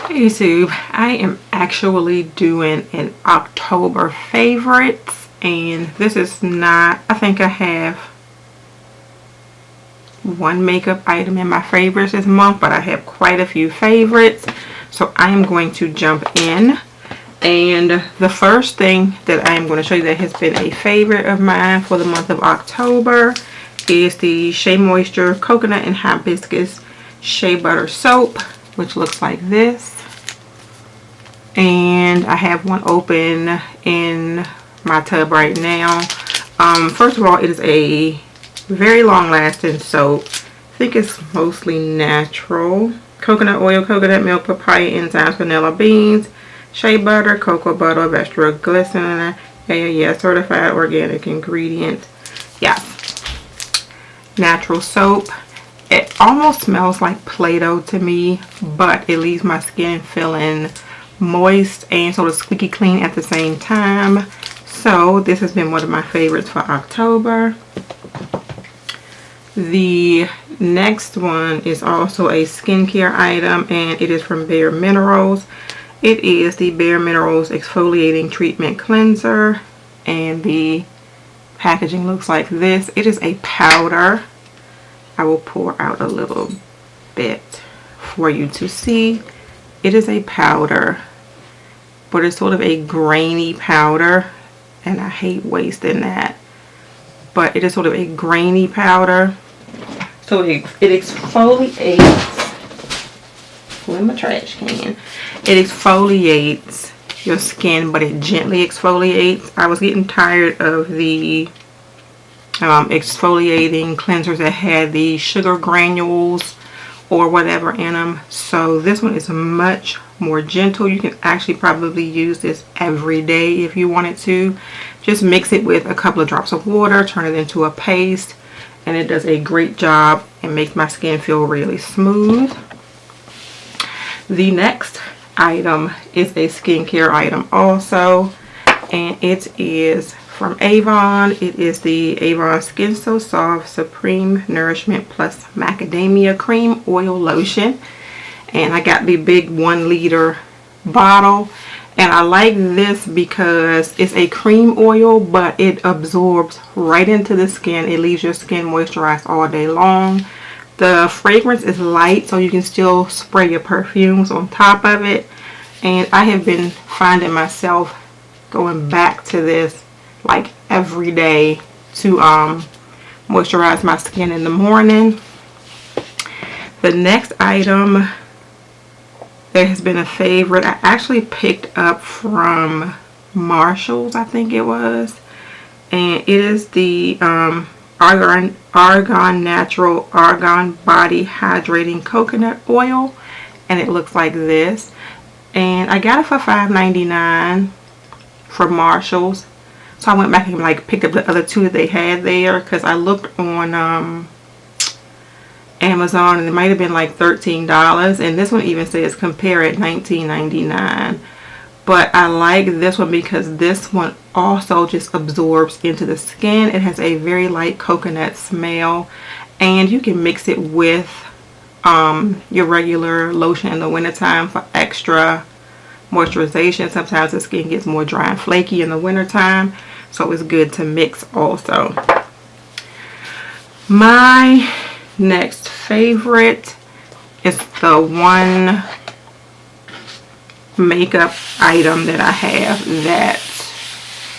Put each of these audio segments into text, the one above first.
YouTube, I am actually doing an October favorites, and this is not, I think I have one makeup item in my favorites this month, but I have quite a few favorites, so I am going to jump in. And the first thing that I am going to show you that has been a favorite of mine for the month of October is the Shea Moisture Coconut and Hibiscus Shea Butter Soap, which looks like this. And I have one open in my tub right now. First of all, it is a very long lasting soap. I think it's mostly natural. Coconut oil, coconut milk, papaya enzymes, vanilla beans, shea butter, cocoa butter, vegetable glycerin, certified organic ingredients. Yeah, natural soap. It almost smells like Play-Doh to me, but it leaves my skin feeling moist and sort of squeaky clean at the same time. So this has been one of my favorites for October. The next one is also a skincare item, and it is from Bare Minerals. It is the Bare Minerals Exfoliating Treatment Cleanser, and the packaging looks like this. It is a powder. I will pour out a little bit for you to see. It is a powder, but it's sort of a grainy powder, and I hate wasting that. But it is sort of a grainy powder. So it exfoliates, pull in my trash can. It exfoliates your skin, but it gently exfoliates. I was getting tired of the exfoliating cleansers that had the sugar granules or whatever in them. So this one is much more gentle. You can actually probably use this every day if you wanted to. Just mix it with a couple of drops of water, turn it into a paste, and it does a great job and makes my skin feel really smooth. The next item is a skincare item also, and it is from Avon. It is the Avon Skin So Soft Supreme Nourishment Plus Macadamia Cream Oil Lotion, and I got the big 1 liter bottle. And I like this because it's a cream oil, but it absorbs right into the skin. It leaves your skin moisturized all day long. The fragrance is light, so you can still spray your perfumes on top of it. And I have been finding myself going back to this like every day to moisturize my skin in the morning. The next item that has been a favorite, I actually picked up from Marshall's, I think it was, and it is the Argan Natural Argan Body Hydrating Coconut Oil, and it looks like this. And I got it for $5.99 from Marshall's. So I went back and like picked up the other two that they had there, because I looked on Amazon and it might have been like $13, and this one even says compare at $19.99. But I like this one because this one also just absorbs into the skin. It has a very light coconut smell, and you can mix it with your regular lotion in the wintertime for extra moisturization. Sometimes the skin gets more dry and flaky in the wintertime, so it's good to mix also. My next favorite is the one makeup item that I have that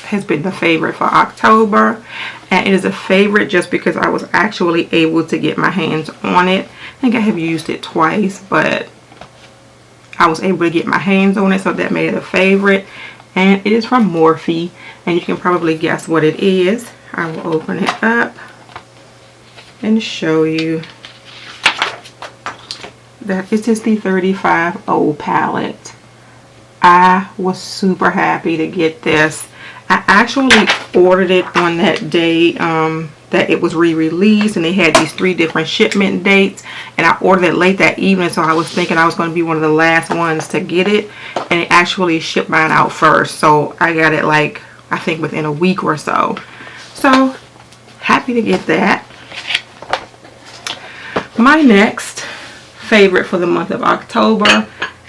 has been the favorite for October, and it is a favorite just because I was actually able to get my hands on it. I think I have used it twice, but I was able to get my hands on it, so that made it a favorite. And it is from Morphe, and you can probably guess what it is. I will open it up and show you that this is the 35O palette. I was super happy to get this. I actually ordered it on that day that it was re-released, and they had these 3 different shipment dates, and I ordered it late that evening, so I was thinking I was going to be one of the last ones to get it, and it actually shipped mine out first. So I got it like I think within a week or so. happy to get that. My next favorite for the month of October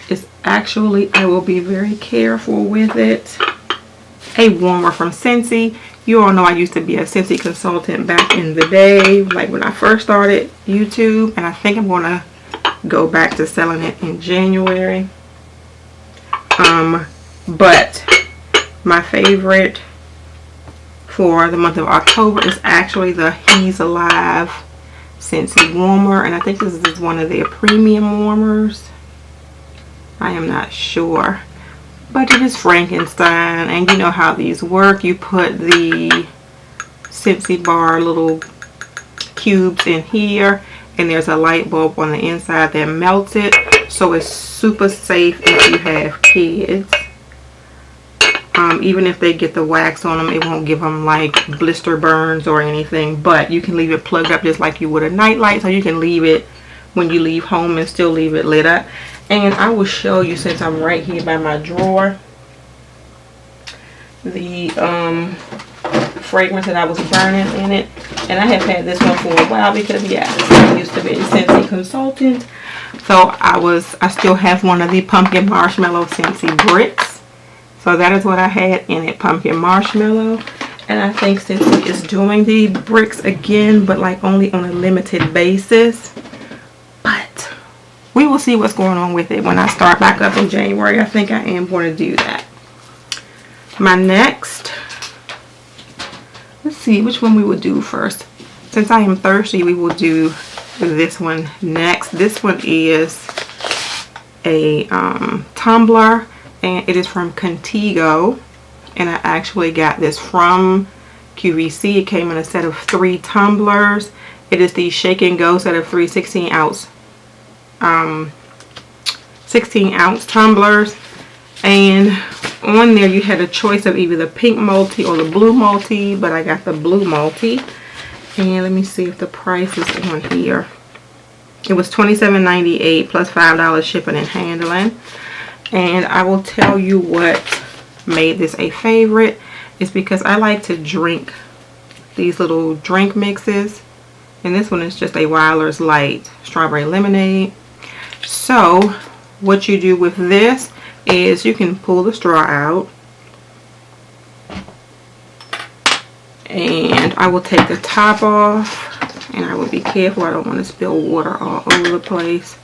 is actually, I will be very careful with it, a warmer from Scentsy. You all know I used to be a Scentsy consultant back in the day, like when I first started YouTube, and I think I'm going to go back to selling it in January. But my favorite for the month of October is actually the Hes Alive Scentsy warmer, and I think this is one of their premium warmers. I am not sure, but it is Frankenstein, and you know how these work. You put the Scentsy bar little cubes in here, and there's a light bulb on the inside that melts it, so it's super safe if you have kids. Even if they get the wax on them, it won't give them like blister burns or anything, but you can leave it plugged up just like you would a nightlight, so you can leave it when you leave home and still leave it lit up. And I will show you, since I'm right here by my drawer, the fragrance that I was burning in it. And I have had this one for a while because, yeah, I used to be a Scentsy consultant. So I still have one of the pumpkin marshmallow Scentsy bricks. So that is what I had in it, pumpkin marshmallow. And I think Scentsy is doing the bricks again, but like only on a limited basis. But we will see what's going on with it when I start back up in January. I think I am going to do that. My next, let's see which one we will do first. Since I am thirsty, we will do this one next. This one is a tumbler, and it is from Contigo, and I actually got this from QVC. It came in a set of 3 tumblers. It is the Shake and Go set of 3 16 ounce tumblers, and on there you had a choice of either the pink multi or the blue multi, but I got the blue multi. And let me see if the price is on here. It was $27.98 plus $5 shipping and handling. And I will tell you what made this a favorite is because I like to drink these little drink mixes, and this one is just a Weiler's Light strawberry lemonade. So what you do with this is you can pull the straw out, and I will take the top off, and I will be careful. I don't want to spill water all over the place.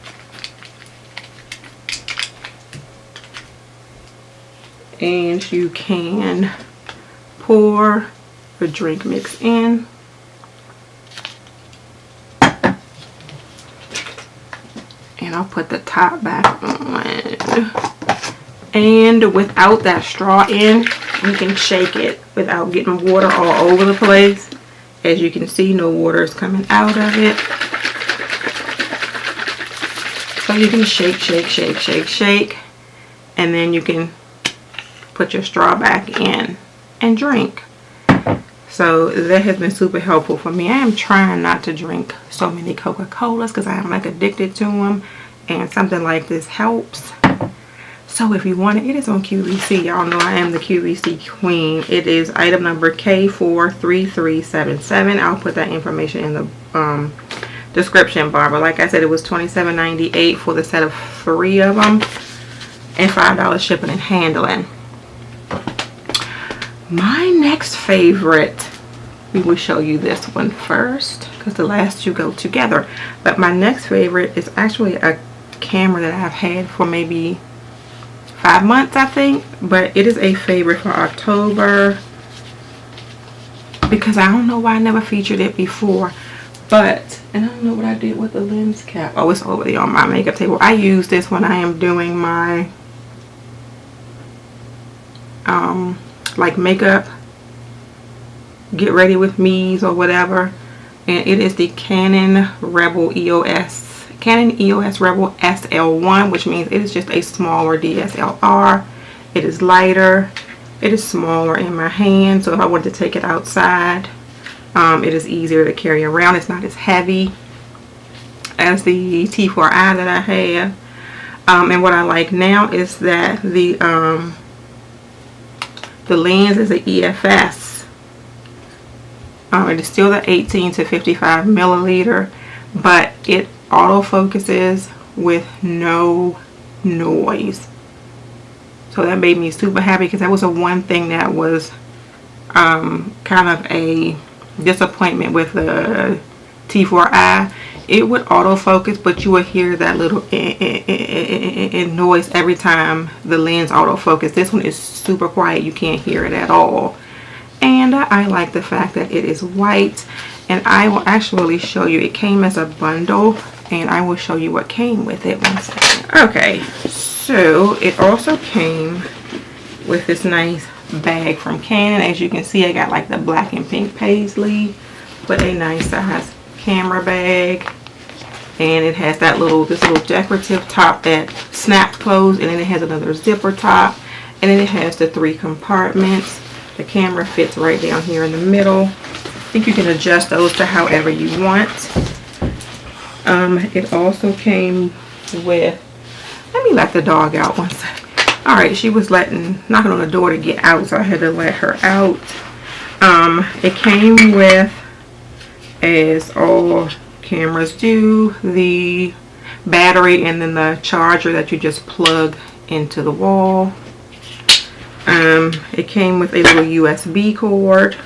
And you can pour the drink mix in. And I'll put the top back on. And without that straw in, you can shake it without getting water all over the place. As you can see, no water is coming out of it. So you can shake, shake, shake, shake, shake. And then you can put your straw back in and drink. So that has been super helpful for me. I am trying not to drink so many Coca-Colas because I am like addicted to them, and something like this helps. So if you want it, it is on QVC. Y'all know I am the QVC queen. It is item number K43377. I'll put that information in the description bar. But like I said, it was $27.98 for the set of 3 of them and $5 shipping and handling. My next favorite, we will show you this one first because the last 2 go together. But my next favorite is actually a camera that I've had for maybe 5 months, I think. But it is a favorite for October because I don't know why I never featured it before. But, and I don't know what I did with the lens cap. Oh, it's over there on my makeup table. I use this when I am doing my like makeup get ready with me's or whatever. And it is the Canon Rebel EOS Rebel SL1, which means it is just a smaller DSLR. It is lighter, it is smaller in my hand, so if I wanted to take it outside, it is easier to carry around. It's not as heavy as the T4i that I have. And what I like now is that the lens is an EFS It is still the 18 to 55 milliliter, but it auto focuses with no noise. So that made me super happy, because that was the one thing that was kind of a disappointment with the T4i. It would autofocus, but you would hear that little noise every time the lens autofocus. This one is super quiet. You can't hear it at all. And I like the fact that it is white. And I will actually show you. It came as a bundle, and I will show you what came with it. One second. Okay, so it also came with this nice bag from Canon. As you can see, I got like the black and pink paisley with a nice size camera bag, and it has that this little decorative top that snaps closed, and then it has another zipper top, and then it has the 3 compartments. The camera fits right down here in the middle. I think you can adjust those to however you want. It also came with, let me let the dog out one second. All right, she was knocking on the door to get out, so I had to let her out. It came with, as all cameras do, the battery and then the charger that you just plug into the wall. It came with a little USB cord,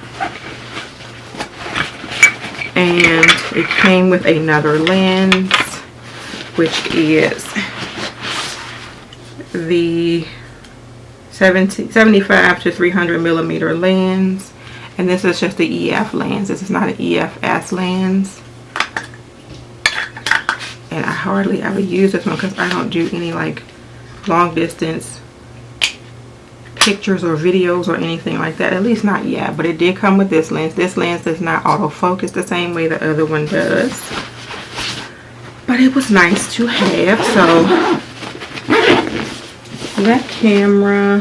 and it came with another lens, which is the 75 to 300 millimeter lens. And this is just the EF lens. This is not an EFS lens. And I hardly ever use this one because I don't do any like long distance pictures or videos or anything like that. At least not yet. But it did come with this lens. This lens does not autofocus the same way the other one does. But it was nice to have. So that camera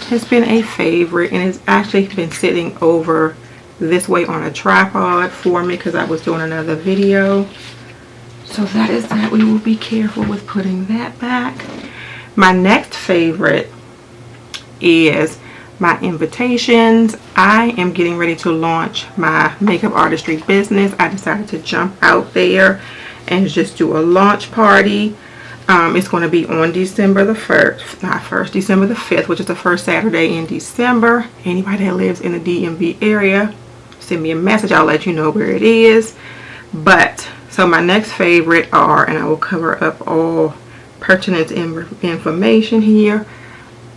has been a favorite, and it's actually been sitting over this way on a tripod for me because I was doing another video. So that is that. We will be careful with putting that back. My next favorite is my invitations. I am getting ready to launch my makeup artistry business. I decided to jump out there and just do a launch party. It's going to be on December the 1st, December the 5th, which is the first Saturday in December. Anybody that lives in the DMV area, send me a message. I'll let you know where it is. But, so my next favorite are, and I will cover up all pertinent information here,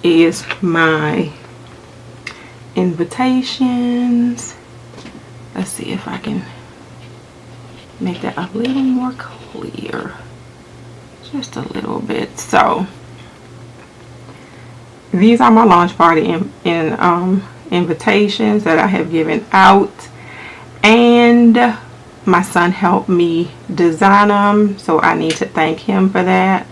is my invitations. Let's see if I can make that a little more clear. Just a little bit. So these are my launch party invitations that I have given out, and my son helped me design them, so I need to thank him for that.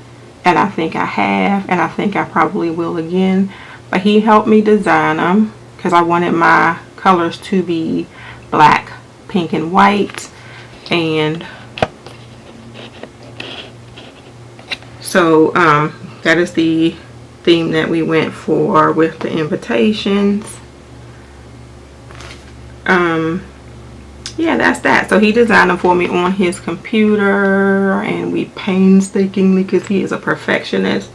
And I think I have, and I think I probably will again. But he helped me design them because I wanted my colors to be black, pink, and white. And so that is the theme that we went for with the invitations. Yeah, that's that. So he designed them for me on his computer, and we painstakingly, because he is a perfectionist,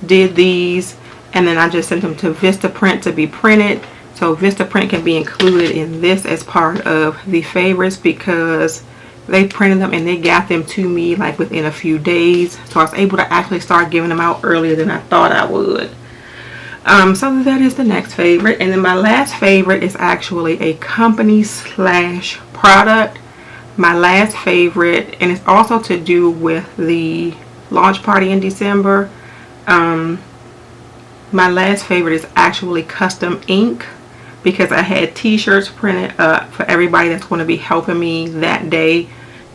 did these, and then I just sent them to Vistaprint to be printed. So Vistaprint can be included in this as part of the favorites because they printed them and they got them to me like within a few days. So I was able to actually start giving them out earlier than I thought I would. So that is the next favorite. And then my last favorite is actually a company slash product. My last favorite, and it's also to do with the launch party in December. My last favorite is actually custom ink, because I had t-shirts printed up for everybody that's going to be helping me that day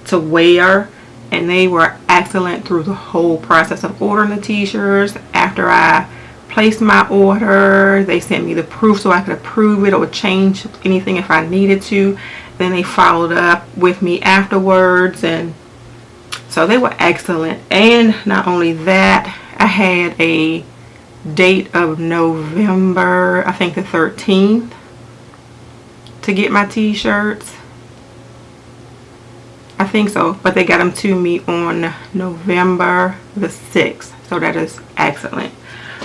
to wear, and they were excellent through the whole process of ordering the t-shirts. After I placed my order, they sent me the proof so I could approve it or change anything if I needed to. Then they followed up with me afterwards, and so they were excellent. And not only that, I had a date of November, I think the 13th, to get my t-shirts. I think so, but they got them to me on November the 6th, so that is excellent.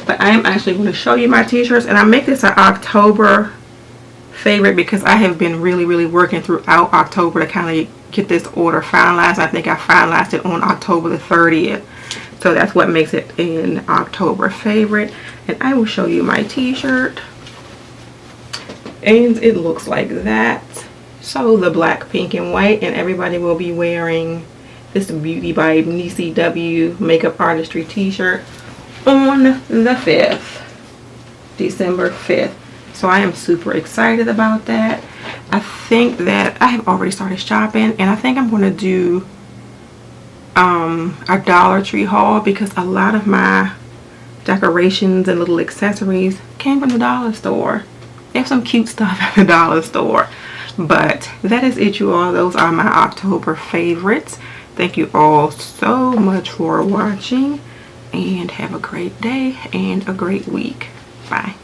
But I am actually going to show you my t-shirts, and I make this an October favorite because I have been really working throughout October to kind of get this order finalized. I think I finalized it on October the 30th, so that's what makes it an October favorite. And I will show you my t-shirt, and it looks like that. So the black, pink, and white, and everybody will be wearing this Beauty by Nisi W makeup artistry t-shirt on the 5th, December 5th. So I am super excited about that. I think that I have already started shopping, and I think I'm going to do a Dollar Tree haul because a lot of my decorations and little accessories came from the dollar store. They have some cute stuff at the dollar store. But that is it, you all. Those are my October favorites. Thank you all so much for watching, and have a great day and a great week. Bye.